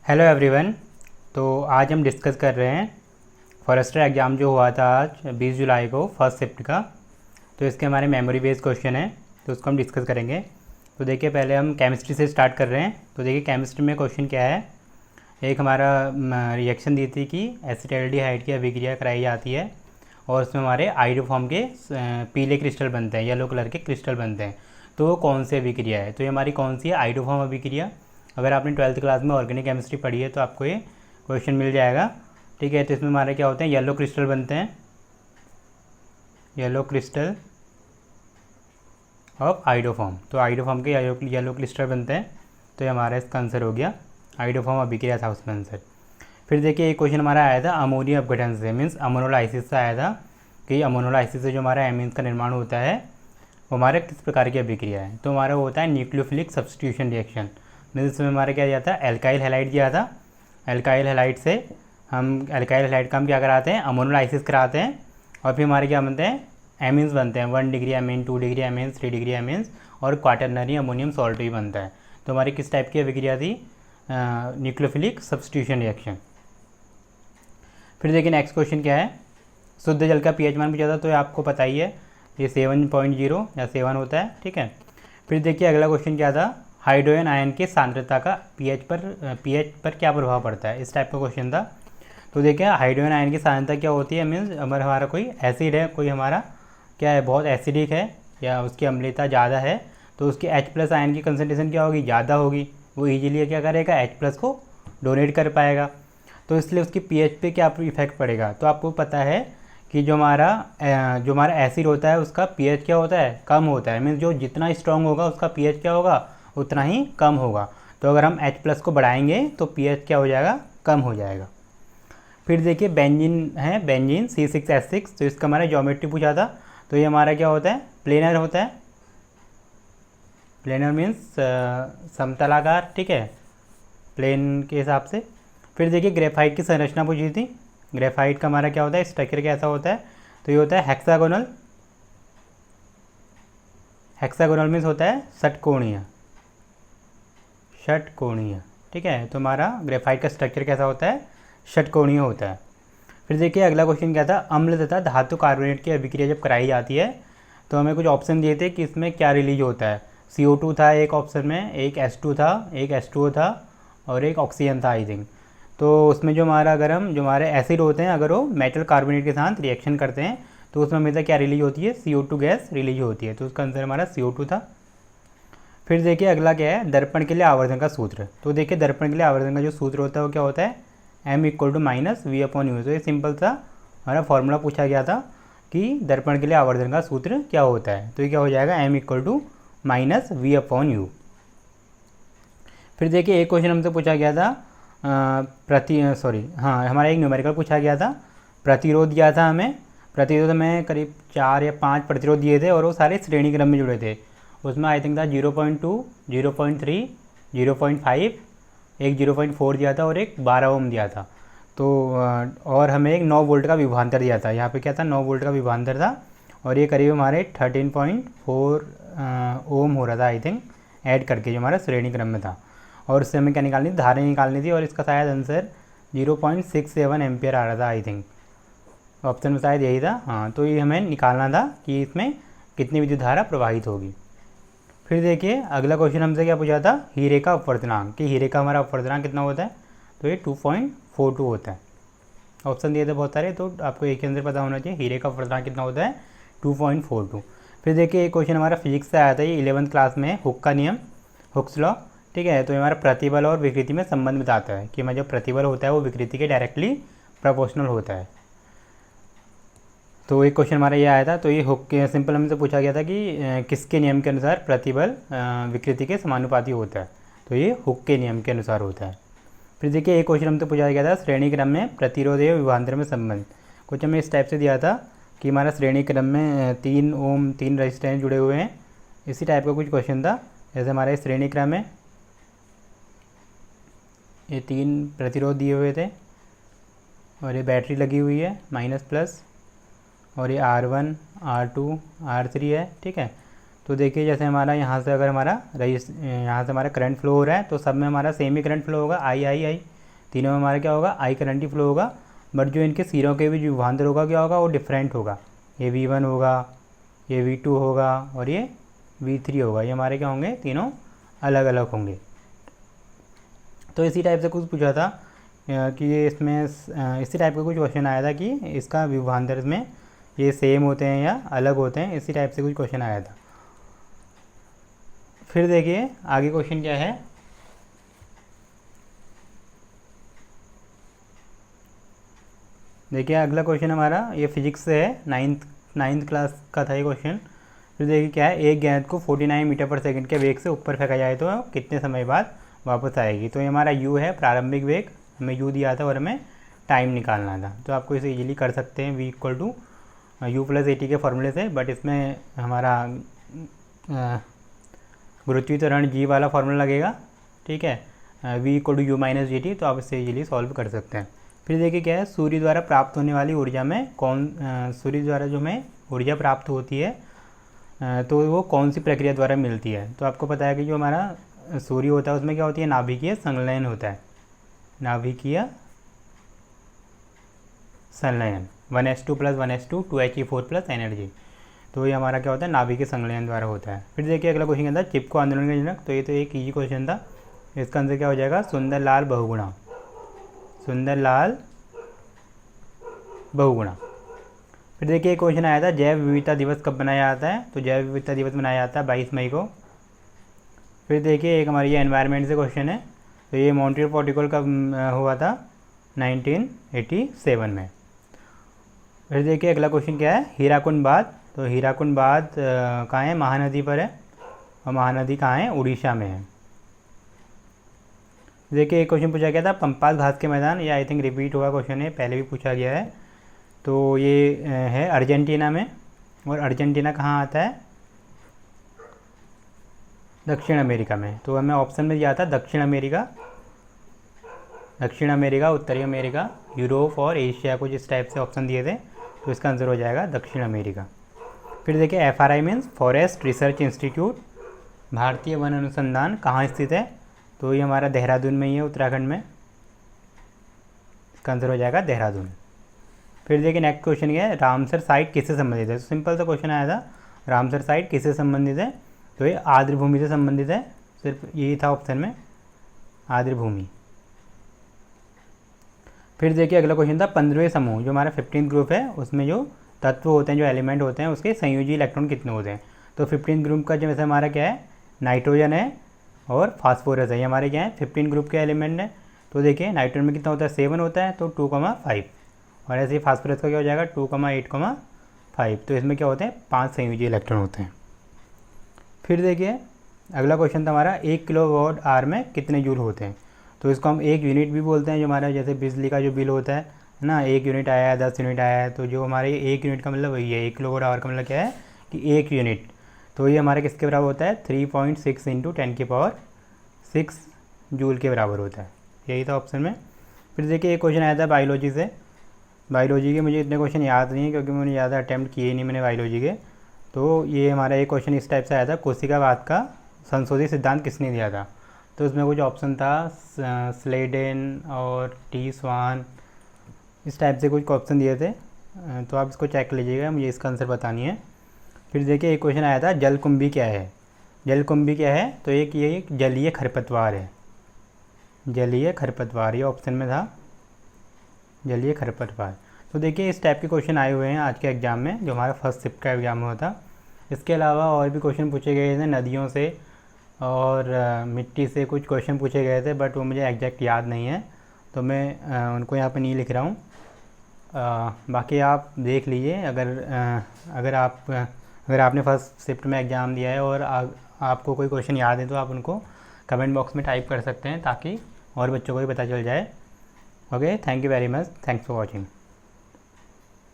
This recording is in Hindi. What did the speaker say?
Hello everyone. तो आज हम डिस्कस कर रहे हैं फॉरेस्टर एग्ज़ाम जो हुआ था आज 20 जुलाई को फर्स्ट शिफ्ट का। तो इसके हमारे मेमोरी बेस्ड क्वेश्चन है, तो उसको हम डिस्कस करेंगे। तो देखिए पहले हम केमिस्ट्री से स्टार्ट कर रहे हैं। तो देखिए केमिस्ट्री में क्वेश्चन क्या है, एक हमारा रिएक्शन दी थी कि एसिटाल्डिहाइड की अभिक्रिया कराई जाती है और उसमें हमारे आइडोफॉर्म के पीले क्रिस्टल बनते हैं, येलो कलर के क्रिस्टल बनते हैं। तो वो कौन सी अभिक्रिया है, तो ये हमारी कौन सी है, आइडोफॉर्म अभिक्रिया। अगर आपने 12th क्लास में ऑर्गेनिक केमिस्ट्री पढ़ी है तो आपको ये क्वेश्चन मिल जाएगा। ठीक है, तो इसमें हमारे क्या होते हैं, येलो क्रिस्टल बनते हैं, येलो क्रिस्टल ऑफ आइडोफॉर्म। तो आइडोफॉर्म के येलो क्रिस्टल बनते हैं, तो ये हमारा इसका आंसर हो गया, आइडोफॉर्म अभिक्रिया था उसमें आंसर। फिर देखिए एक क्वेश्चन हमारा आया था अमोनिया अपघटन से, मीन्स अमोनोलाइसिस से आया था कि अमोनोलाइसिस से जो हमारा एमीन्स का निर्माण होता है वो हमारे किस प्रकार की अभिक्रिया है। तो हमारा होता है न्यूक्लियोफिलिक सब्स्टिट्यूशन रिएक्शन। मीन्स इसमें हमारा क्या दिया था, एल्काइल हैलाइड दिया था। एल्काइल हैलाइड से हम एल्काइल हैलाइड का हम क्या कराते हैं, अमोनोलाइसिस कराते हैं और फिर हमारे क्या बनते हैं, एमीन्स बनते हैं। 1 degree amine, 2 degree amine, 3 degree amines और क्वाटरनरी अमोनियम सॉल्ट भी बनता है। तो हमारी किस टाइप की अभिक्रिया थी, न्यूक्लियोफिलिक सब्स्टिट्यूशन रिएक्शन। फिर देखिए नेक्स्ट क्वेश्चन क्या है, शुद्ध जल का पीएच मान पूछा था, तो ये आपको पता ही है, ये 7.0 या 7 होता है। ठीक है, फिर देखिए अगला क्वेश्चन क्या था, हाइड्रोजन आयन की सांद्रता का पीएच पर क्या प्रभाव पड़ता है, इस टाइप का क्वेश्चन था। तो देखिए हाइड्रोजन आयन की सांद्रता क्या होती है, मीन्स अगर हमारा कोई एसिड है, कोई हमारा क्या है, बहुत एसिडिक है या उसकी अम्लता ज़्यादा है, तो उसकी H+ आयन की कंसनट्रेशन क्या होगी, ज़्यादा होगी। वो ईजिली क्या करेगा, H+ को डोनेट कर पाएगा, तो इसलिए उसकी पीएच पे क्या इफेक्ट पड़ेगा। तो आपको पता है कि जो हमारा एसिड होता है उसका पीएच क्या होता है, कम होता है। मीन्स जो जितना स्ट्रॉन्ग होगा उसका पीएच क्या होगा, उतना ही कम होगा। तो अगर हम H+ को बढ़ाएंगे तो पीएच क्या हो जाएगा, कम हो जाएगा। फिर देखिए बेंजीन है, बेंजीन C6H6, तो इसका हमारा ज्योमेट्री पूछा था। तो ये हमारा क्या होता है, प्लेनर होता है। प्लेनर मीन्स समतलाकार, ठीक है, प्लेन के हिसाब से। फिर देखिए ग्रेफाइट की संरचना पूछी थी। ग्रेफाइट का हमारा क्या होता है, स्ट्रक्चर कैसा होता है, तो ये होता है हेक्सागोनल। हेक्सागोनल मीन्स होता है षटकोणीय, षटकोणीय। ठीक है, तो हमारा ग्रेफाइट का स्ट्रक्चर कैसा होता है, षटकोणीय होता है। फिर देखिए अगला क्वेश्चन क्या था, अम्ल तथा धातु कार्बोनेट की अभिक्रिया जब कराई जाती है तो हमें कुछ ऑप्शन दिए थे कि इसमें क्या रिलीज होता है। CO2 था एक ऑप्शन में, एक H2 था, एक H2O था और एक ऑक्सीजन था आई थिंक। तो उसमें जो हमारा जो हमारे एसिड होते हैं, अगर वो मेटल कार्बोनेट के साथ रिएक्शन करते हैं तो उसमें हमेशा क्या रिलीज होती है, CO2 गैस रिलीज होती है। तो उसका आंसर हमारा CO2 था। फिर देखिए अगला क्या है, दर्पण के लिए आवर्धन का सूत्र। तो देखिए दर्पण के लिए आवर्धन का जो सूत्र होता है वो क्या होता है, M = -V/U। तो ये सिंपल सा हमारा फॉर्मूला पूछा गया था कि दर्पण के लिए आवर्धन का सूत्र क्या होता है। तो ये क्या हो जाएगा, M = -V/U। फिर देखिए एक क्वेश्चन हमसे पूछा गया था हमारा एक न्यूमेरिकल पूछा गया था, प्रतिरोध दिया था हमें। प्रतिरोध में करीब 4 या 5 प्रतिरोध दिए थे और वो सारे श्रेणी क्रम में जुड़े थे। उसमें आई थिंक था 0.2, 0.3, 0.5, एक 0.4 दिया था और एक 12 ओम दिया था। तो और हमें एक 9 वोल्ट का विभवांतर दिया था। यहाँ पे क्या था, 9 वोल्ट का विभवांतर था और ये करीब हमारे 13.4 ओम हो रहा था आई थिंक, ऐड करके जो हमारा श्रेणी क्रम में था। और उससे हमें क्या निकालनी थी, धारा निकालनी थी और इसका शायद आंसर 0.67 एम्पियर आ रहा था आई थिंक, ऑप्शन में शायद यही था। हाँ, तो ये हमें निकालना था कि इसमें कितनी विद्युत धारा प्रवाहित होगी। फिर देखिए अगला क्वेश्चन हमसे क्या पूछा था, हीरे का अपवर्तनांक, कि हीरे का हमारा अपवर्तनांक कितना होता है। तो ये 2.42 होता है। ऑप्शन दिए थे बहुत सारे, तो आपको एक के अंदर पता होना चाहिए हीरे का अपवर्तनांक कितना होता है, 2.42। फिर देखिए एक क्वेश्चन हमारा फिजिक्स से आया था, ये 11th क्लास में, हुक का नियम, हुक्स लॉ। ठीक है, तो हमारा प्रतिबल और विकृति में संबंध बताता है कि जो प्रतिबल होता है वो विकृति के डायरेक्टली प्रोपोर्शनल होता है। तो एक क्वेश्चन हमारा ये आया था। तो ये हुक के सिंपल हमसे पूछा गया था कि किसके नियम के अनुसार प्रतिबल विकृति के समानुपाती होता है। तो ये हुक के नियम के अनुसार होता है। फिर देखिए एक क्वेश्चन हमसे पूछा गया था, श्रेणी क्रम में प्रतिरोध या विभवांतर में संबंध। कुछ हमें इस टाइप से दिया था कि हमारा श्रेणी क्रम में 3 ओम 3 रजिस्टेंस जुड़े हुए हैं, इसी टाइप का कुछ क्वेश्चन था। जैसे हमारे श्रेणी क्रम में ये 3 प्रतिरोध दिए हुए थे और ये बैटरी लगी हुई है -+ और ये R1, R2, R3 है। ठीक है, तो देखिए जैसे हमारा यहाँ से अगर हमारा यहाँ से हमारा करंट फ्लो हो रहा है तो सब में हमारा सेम ही करंट फ्लो होगा, I। तीनों में हमारा क्या होगा, आई करंट ही फ्लो होगा, बट जो इनके सिरों के भी जो विभवांतर होगा क्या होगा, वो डिफरेंट होगा। ये V1 होगा, ये V2 होगा और ये V3 होगा। ये हमारे क्या होंगे, तीनों अलग अलग होंगे। तो इसी टाइप से कुछ पूछा था कि ये इसमें इसी टाइप का कुछ क्वेश्चन आया था कि इसका विभवांतर में ये सेम होते हैं या अलग होते हैं, इसी टाइप से कुछ क्वेश्चन आया था। फिर देखिए आगे क्वेश्चन क्या है। देखिए अगला क्वेश्चन हमारा ये फिजिक्स से है, नाइन्थ क्लास का था ये क्वेश्चन। फिर देखिए क्या है, एक गेंद को 49 मीटर पर सेकंड के वेग से ऊपर फेंका जाए तो कितने समय बाद वापस आएगी। तो ये हमारा u है प्रारंभिक वेग, हमें u दिया था और हमें टाइम निकालना था। तो आपको इसे इजीली कर सकते हैं v equal to u plus AT के फॉर्मूले से, बट इसमें हमारा गुरुत्वाकर्षण g वाला फार्मूला लगेगा, ठीक है, v equal to u minus GT। तो आप इसे इजीली सॉल्व कर सकते हैं। फिर देखिए क्या है, सूर्य द्वारा प्राप्त होने वाली ऊर्जा में सूर्य द्वारा जो हमें ऊर्जा प्राप्त होती है तो वो कौन सी प्रक्रिया द्वारा मिलती है। तो आपको पता है कि जो हमारा सूर्य होता है उसमें क्या होती है, नाभिकीय संलयन होता है, नाभिकीय संलयन 1s2 + 1s2 2He4 + एनर्जी। तो ये हमारा क्या होता है, नाभिकीय संलयन द्वारा होता है। फिर देखिए अगला क्वेश्चन क्या था, चिपको आंदोलन का जनक। तो ये तो एक ईजी क्वेश्चन था, इसका आंसर क्या हो जाएगा, सुंदरलाल बहुगुणा, सुंदरलाल बहुगुणा। फिर देखिए एक क्वेश्चन आया था, जैव विविधता दिवस कब मनाया जाता है। तो जैव विविधता दिवस मनाया जाता है 22 मई को। फिर देखिए एक हमारी ये एनवायरनमेंट से क्वेश्चन है। तो ये मॉन्ट्रियल प्रोटोकॉल कब हुआ था, 1987 में। फिर देखिए अगला क्वेश्चन क्या है, हीराकुंड बांध। तो हीराकुंड बांध कहाँ है, महानदी पर है, और महानदी कहाँ है, उड़ीसा में है। देखिए एक क्वेश्चन पूछा गया था, पंपास घास के मैदान, ये आई थिंक रिपीट हुआ क्वेश्चन है, पहले भी पूछा गया है। तो ये है अर्जेंटीना में, और अर्जेंटीना कहाँ आता है, दक्षिण अमेरिका में। तो हमें ऑप्शन में दिया था दक्षिण अमेरिका, उत्तरी अमेरिका, यूरोप और एशिया, कुछ इस टाइप से ऑप्शन दिए थे। तो इसका आंसर हो जाएगा दक्षिण अमेरिका। फिर देखिए FRI means forest research institute, भारतीय वन अनुसंधान, कहाँ स्थित है। तो ये हमारा देहरादून में ही है, उत्तराखंड में। इसका आंसर हो जाएगा देहरादून। फिर देखिए नेक्स्ट क्वेश्चन क्या है, रामसर साइट किससे संबंधित है। सिंपल सा क्वेश्चन आया था, रामसर साइट किससे संबंधित है। तो ये आर्द्र भूमि से संबंधित है, सिर्फ यही था ऑप्शन में, आर्द्र भूमि। फिर देखिए अगला क्वेश्चन था, 15वें समूह, जो हमारा 15th ग्रुप है, उसमें जो तत्व होते हैं, जो एलिमेंट होते हैं, उसके संयोजी इलेक्ट्रॉन कितने होते हैं। तो 15th ग्रुप का जैसे हमारा क्या है, नाइट्रोजन है और फास्फोरस है, ये हमारे क्या है 15 ग्रुप के एलिमेंट है। तो देखिए नाइट्रोजन में कितना होता है, 7 होता है, तो 2,5, और ऐसे ही फास्फोरस का क्या हो जाएगा 2,8,5। तो इसमें क्या होते हैं, 5 संयोजी इलेक्ट्रॉन होते हैं। फिर देखिए अगला क्वेश्चन था हमारा, 1 किलोवाट में कितने जूल होते हैं। तो इसको हम 1 यूनिट भी बोलते हैं, जो हमारा जैसे बिजली का जो बिल होता है ना, 1 यूनिट आया है, 10 यूनिट आया है, तो जो हमारे 1 यूनिट का मतलब वही है, 1 किलोवाट का मतलब क्या है कि 1 यूनिट। तो ये हमारे किसके बराबर होता है, 3.6 × 10⁶ जूल के बराबर होता है। यही था ऑप्शन में। फिर देखिए एक क्वेश्चन आया था बायोलॉजी से, बायोलॉजी के मुझे इतने क्वेश्चन याद नहीं है क्योंकि मैंने ज़्यादा अटैम्प्ट किए नहीं मैंने बायोलॉजी के। तो ये हमारा एक क्वेश्चन इस टाइप से आया था, कोशिकावाद का संशोधित सिद्धांत किसने दिया था। तो इसमें कुछ ऑप्शन था, स्लेडेन और टी स्वान, इस टाइप से कुछ ऑप्शन दिए थे। तो आप इसको चेक कर लीजिएगा, मुझे इसका आंसर बतानी है। फिर देखिए एक क्वेश्चन आया था, जलकुंभी क्या है। जलकुंभी क्या है, तो ये एक जलीय खरपतवार है, जलीय खरपतवार, ये ऑप्शन में था, जलीय खरपतवार। तो देखिए इस टाइप के क्वेश्चन आए हुए हैं आज के एग्ज़ाम में, जो हमारा फर्स्ट शिफ्ट का एग्ज़ाम हुआ था। इसके अलावा और भी क्वेश्चन पूछे गए थे, नदियों से और मिट्टी से कुछ क्वेश्चन पूछे गए थे, बट वो मुझे एग्जैक्ट याद नहीं है, तो मैं उनको यहाँ पे नहीं लिख रहा हूँ। बाकी आप देख लीजिए, अगर आपने फर्स्ट शिफ्ट में एग्ज़ाम दिया है और आपको कोई क्वेश्चन याद है तो आप उनको कमेंट बॉक्स में टाइप कर सकते हैं, ताकि और बच्चों को भी पता चल जाए। Okay, thank you very much, thanks for watching.